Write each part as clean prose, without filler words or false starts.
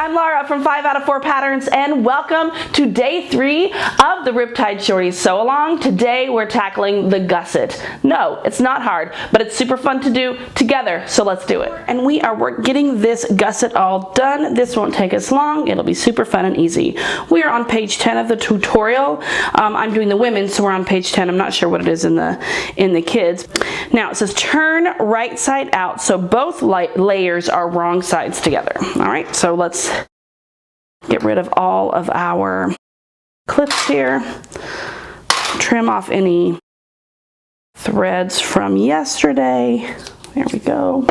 I'm Laura from 5 out of 4 Patterns, and welcome to day 3 of the Riptide Shorties sew along. Today we're tackling the gusset. No, it's not hard, but it's super fun to do together, so let's do it. And we are getting this gusset all done. This won't take us long. It'll be super fun and easy. We are on page 10 of the tutorial. I'm doing the women, so we're on page 10. I'm not sure what it is in the kids. Now it says turn right side out, so both layers are wrong sides together. All right, so let's get rid of all of our clips here. Trim off any threads from yesterday. There we go.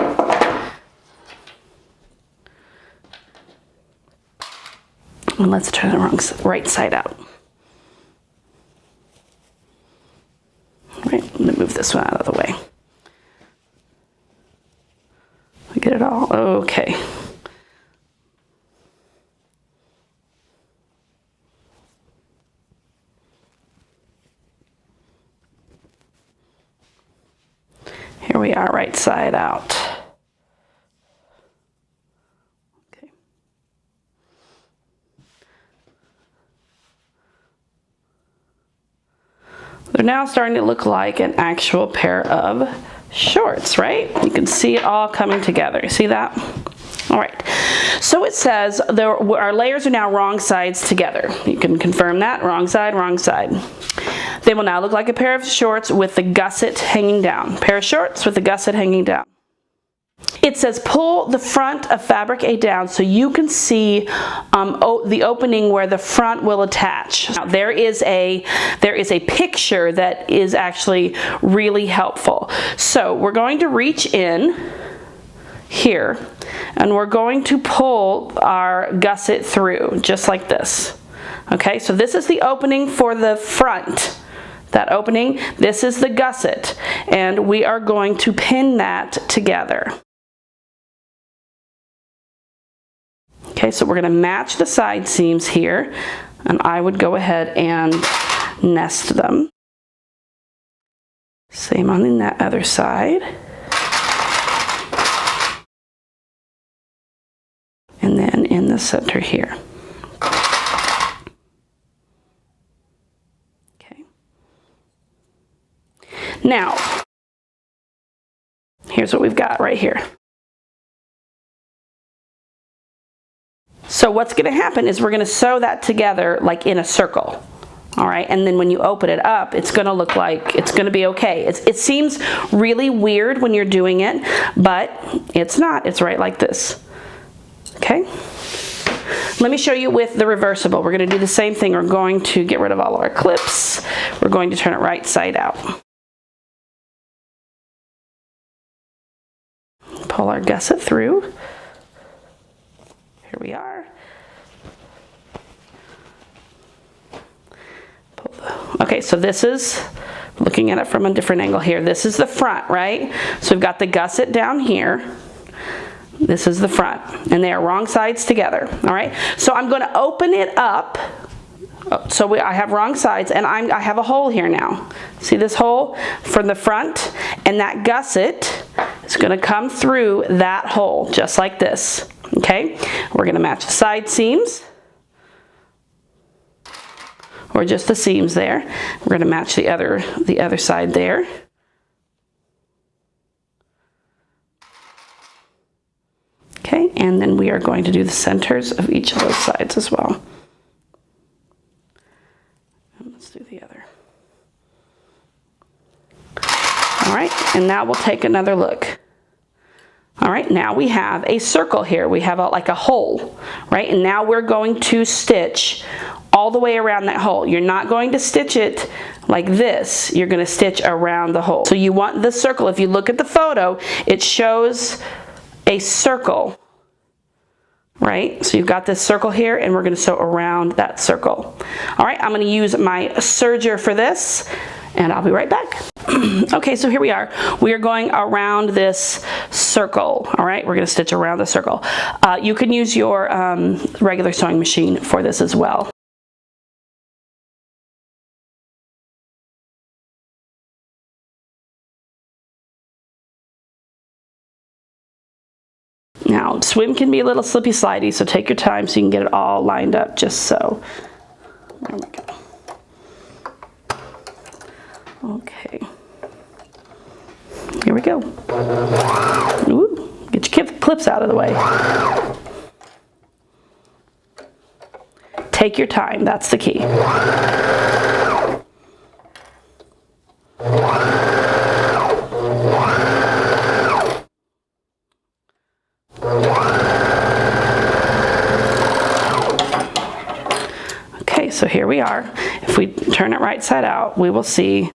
And let's turn the right side out. All right, I'm gonna move this one out of the way. Get it all okay. Here we are, right side out. Okay. They're now starting to look like an actual pair of shorts, right? You can see it all coming together. You see that? All right. So it says our layers are now wrong sides together. You can confirm that. Wrong side, wrong side. They will now look like a pair of shorts with the gusset hanging down. Pair of shorts with the gusset hanging down. It says pull the front of fabric A down so you can see the opening where the front will attach. Now, there is a picture that is actually really helpful. So we're going to reach in here and we're going to pull our gusset through just like this. Okay, so this is the opening for the front. That opening, this is the gusset, and we are going to pin that together. Okay, so we're going to match the side seams here, and I would go ahead and nest them. Same on that other side. And then in the center here. Okay. Now, here's what we've got right here. So what's going to happen is we're going to sew that together like in a circle. All right, and then when you open it up, it's going to look like it's going to be okay. It seems really weird when you're doing it, but it's not. It's right like this. Okay. Let me show you with the reversible. We're going to do the same thing. We're going to get rid of all of our clips. We're going to turn it right side out. Pull our gusset through. Here we are. Okay, so this is, looking at it from a different angle here, this is the front, right? So we've got the gusset down here. This is the front, and they are wrong sides together, all right? So I'm going to open it up. So I have wrong sides, and I have a hole here now. See this hole from the front? And that gusset is going to come through that hole, just like this, okay? We're going to match the side seams, or just the seams there. We're going to match the other side there. Okay, and then we are going to do the centers of each of those sides as well. And let's do the other. All right, and now we'll take another look. All right, now we have a circle here. We have like a hole, right? And now we're going to stitch all the way around that hole. You're not going to stitch it like this. You're going to stitch around the hole. So you want the circle. If you look at the photo, it shows a circle, right? So you've got this circle here, and we're going to sew around that circle. All right, I'm going to use my serger for this, and I'll be right back. Okay, so here we are. We are going around this circle. All right, we're going to stitch around the circle. You can use your regular sewing machine for this as well. Now, swim can be a little slippy slidey, so take your time so you can get it all lined up just so. There we go. Okay. Here we go. Ooh, get your clips out of the way. Take your time, that's the key. Okay, so here we are. If we turn it right side out, we will see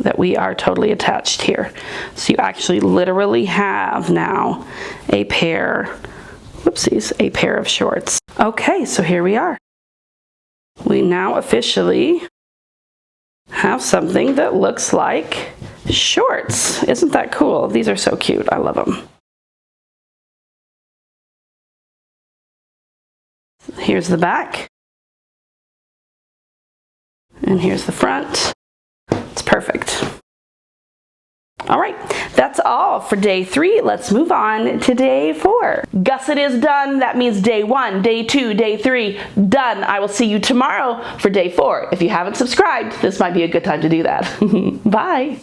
that we are totally attached here. So you actually literally have now a pair, whoopsies, a pair of shorts. Okay, so here we are. We now officially have something that looks like shorts. Isn't that cool? These are so cute. I love them. Here's the back. And here's the front. It's perfect. All right, that's all for day 3. Let's move on to day 4. Gusset is done. That means day 1, day 2, day 3, done. I will see you tomorrow for day 4. If you haven't subscribed, this might be a good time to do that. Bye.